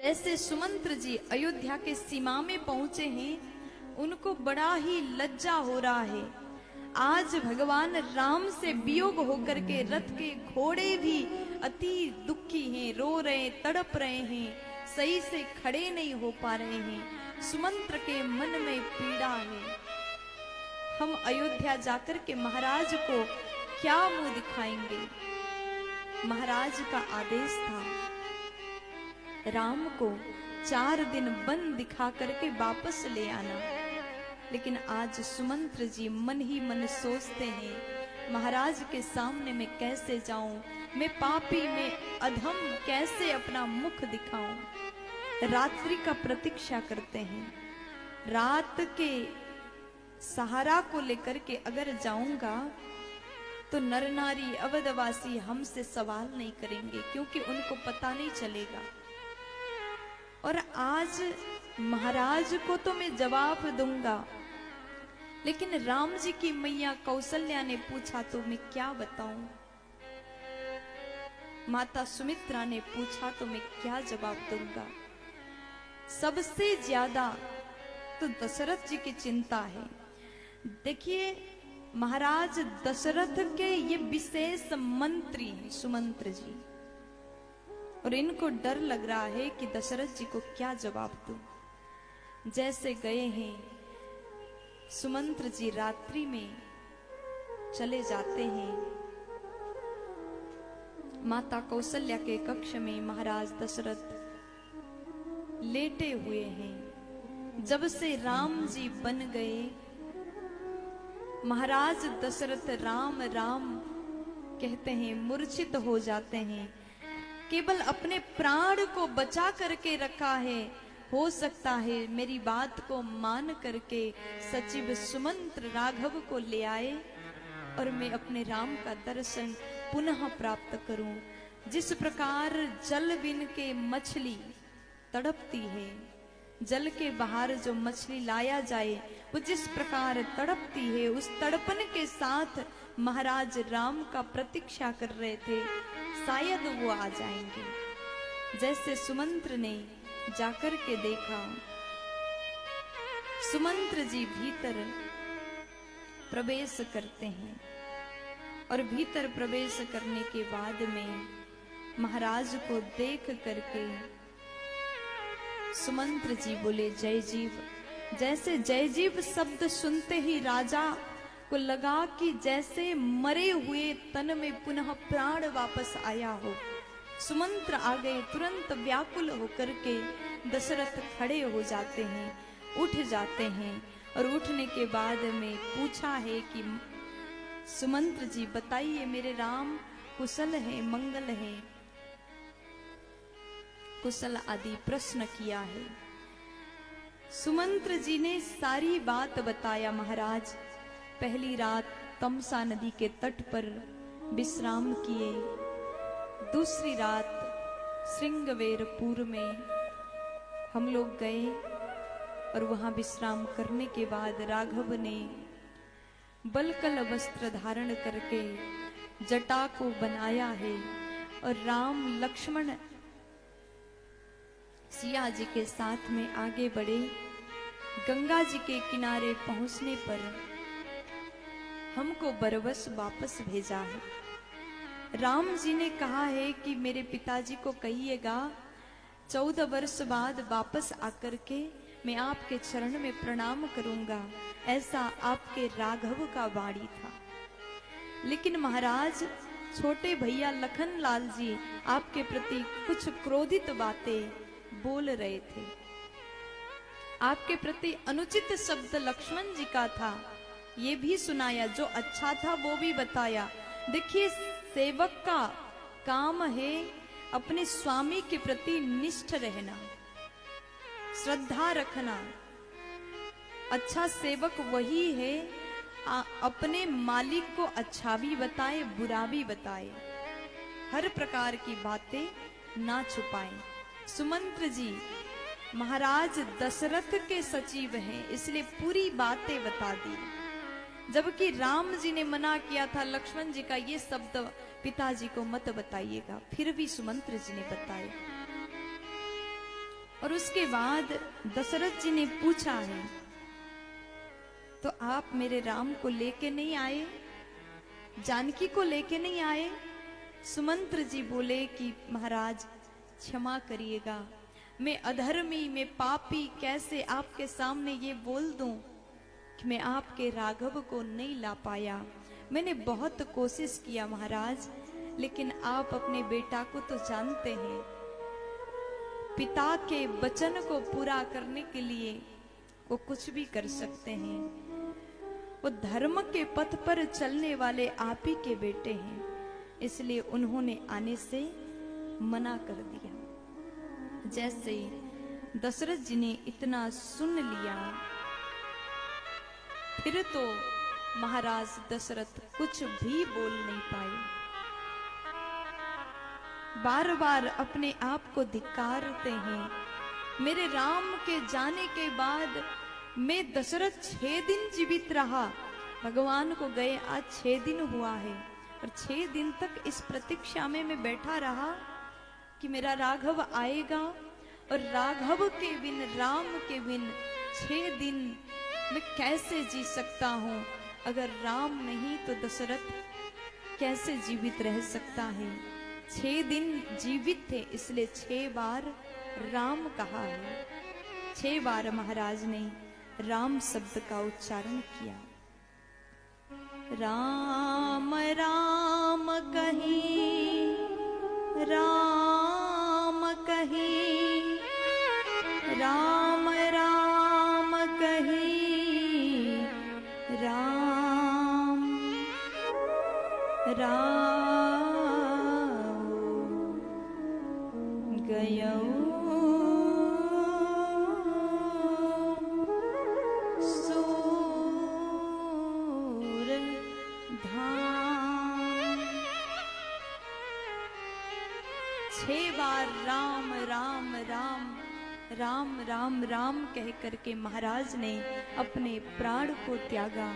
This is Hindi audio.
जैसे सुमंत्र जी अयोध्या के सीमा में पहुंचे हैं, उनको बड़ा ही लज्जा हो रहा है। आज भगवान राम से वियोग होकर के रथ के घोड़े भी अति दुखी हैं, रो रहे, तड़प रहे हैं, सही से खड़े नहीं हो पा रहे हैं। सुमंत्र के मन में पीड़ा है। हम अयोध्या जाकर के महाराज को क्या मुंह दिखाएंगे? महाराज का आदेश था राम को 4 दिन वन दिखा करके वापस ले आना। लेकिन आज सुमंत्र जी मन ही मन सोचते हैं, महाराज के सामने मैं कैसे जाऊं, मैं पापी, मैं अधम, कैसे अपना मुख दिखाऊं। रात्रि का प्रतीक्षा करते हैं। रात के सहारा को लेकर के अगर जाऊंगा तो नर नारी अवधवासी हमसे सवाल नहीं करेंगे, क्योंकि उनको पता नहीं चलेगा। और आज महाराज को तो मैं जवाब दूंगा, लेकिन राम जी की मैया कौशल्या ने पूछा तो मैं क्या बताऊं? माता सुमित्रा ने पूछा तो मैं क्या जवाब दूंगा? सबसे ज्यादा तो दशरथ जी की चिंता है। देखिए, महाराज दशरथ के ये विशेष मंत्री हैं सुमंत्र जी, और इनको डर लग रहा है कि दशरथ जी को क्या जवाब दूं। जैसे गए हैं सुमंत्र जी, रात्रि में चले जाते हैं। माता कौशल्या के कक्ष में महाराज दशरथ लेटे हुए हैं। जब से राम जी बन गए, महाराज दशरथ राम राम कहते हैं, मूर्छित हो जाते हैं। केवल अपने प्राण को बचा करके रखा है। हो सकता है मेरी बात को मान करके सचिव सुमंत्र राघव को ले आए और मैं अपने राम का दर्शन पुनः प्राप्त करूं। जिस प्रकार जल बिन के मछली तड़पती है, जल के बाहर जो मछली लाया जाए वो जिस प्रकार तड़पती है, उस तड़पन के साथ महाराज राम का प्रतीक्षा कर रहे थे, शायद वो आ जाएंगे। जैसे सुमंत्र ने जाकर के देखा, सुमंत्र जी भीतर प्रवेश करते हैं और भीतर प्रवेश करने के बाद में महाराज को देख करके सुमंत्र जी बोले जय जीव। जैसे जय जीव शब्द सुनते ही राजा को लगा कि जैसे मरे हुए तन में पुनः प्राण वापस आया हो। सुमंत्र आ गए, तुरंत व्याकुल होकर के दशरथ खड़े हो जाते हैं, उठ जाते हैं और उठने के बाद में पूछा है कि सुमंत्र जी बताइए, मेरे राम कुशल है, मंगल है? कुशल आदि प्रश्न किया है। सुमंत्र जी ने सारी बात बताया। महाराज पहली रात तमसा नदी के तट पर विश्राम किए, दूसरी रात श्रृंगवेरपुर में हम लोग गए और वहां विश्राम करने के बाद राघव ने बलकल वस्त्र धारण करके जटा को बनाया है और राम लक्ष्मण सिया जी के साथ में आगे बढ़े। गंगा जी के किनारे पहुंचने पर हमको बरबस वापस भेजा है। राम जी ने कहा है कि मेरे पिताजी को कहिएगा 14 वर्ष बाद वापस आकर के मैं आपके चरण में प्रणाम करूंगा, ऐसा आपके राघव का वाणी था। लेकिन महाराज छोटे भैया लखन लाल जी आपके प्रति कुछ क्रोधित बातें बोल रहे थे। आपके प्रति अनुचित शब्द लक्ष्मण जी का था, ये भी सुनाया। जो अच्छा था वो भी बताया। देखिए, सेवक का काम है अपने स्वामी के प्रति निष्ठ रहना, श्रद्धा रखना। अच्छा सेवक वही है अपने मालिक को अच्छा भी बताए, बुरा भी बताए, हर प्रकार की बातें ना छुपाए। सुमंत्र जी महाराज दशरथ के सचिव हैं, इसलिए पूरी बातें बता दी। जबकि राम जी ने मना किया था, लक्ष्मण जी का ये शब्द पिताजी को मत बताइएगा, फिर भी सुमंत्र जी ने बताया। और उसके बाद दशरथ जी ने पूछा है, तो आप मेरे राम को लेके नहीं आए, जानकी को लेके नहीं आए? सुमंत्र जी बोले कि महाराज क्षमा करिएगा, मैं अधर्मी, मैं पापी कैसे आपके सामने ये बोल दूं कि मैं आपके राघव को नहीं ला पाया। मैंने बहुत कोशिश किया महाराज, लेकिन आप अपने बेटा को तो जानते हैं, पिता के वचन को पूरा करने के लिए वो कुछ भी कर सकते हैं। वो धर्म के पथ पर चलने वाले आप ही के बेटे हैं, इसलिए उन्होंने आने से मना कर दिया। जैसे दशरथ जी ने इतना सुन लिया, फिर तो महाराज दशरथ कुछ भी बोल नहीं पाए, बार बार अपने आप को धिक्कारते हैं। मेरे राम के जाने के बाद मैं दशरथ 6 दिन जीवित रहा, भगवान को गए आज 6 दिन हुआ है, और 6 दिन तक इस प्रतीक्षा में मैं बैठा रहा कि मेरा राघव आएगा, और राघव के बिन, राम के बिन 6 दिन मैं कैसे जी सकता हूँ? अगर राम नहीं तो दशरथ कैसे जीवित रह सकता है? 6 दिन जीवित थे, इसलिए 6 बार राम कहा है। 6 बार महाराज ने राम शब्द का उच्चारण किया। राम राम कहीं, राम कहीं, राम राम कहीं, राम राम गयो धाम। 6 बार राम राम राम राम राम राम कह करके महाराज ने अपने प्राण को त्यागा।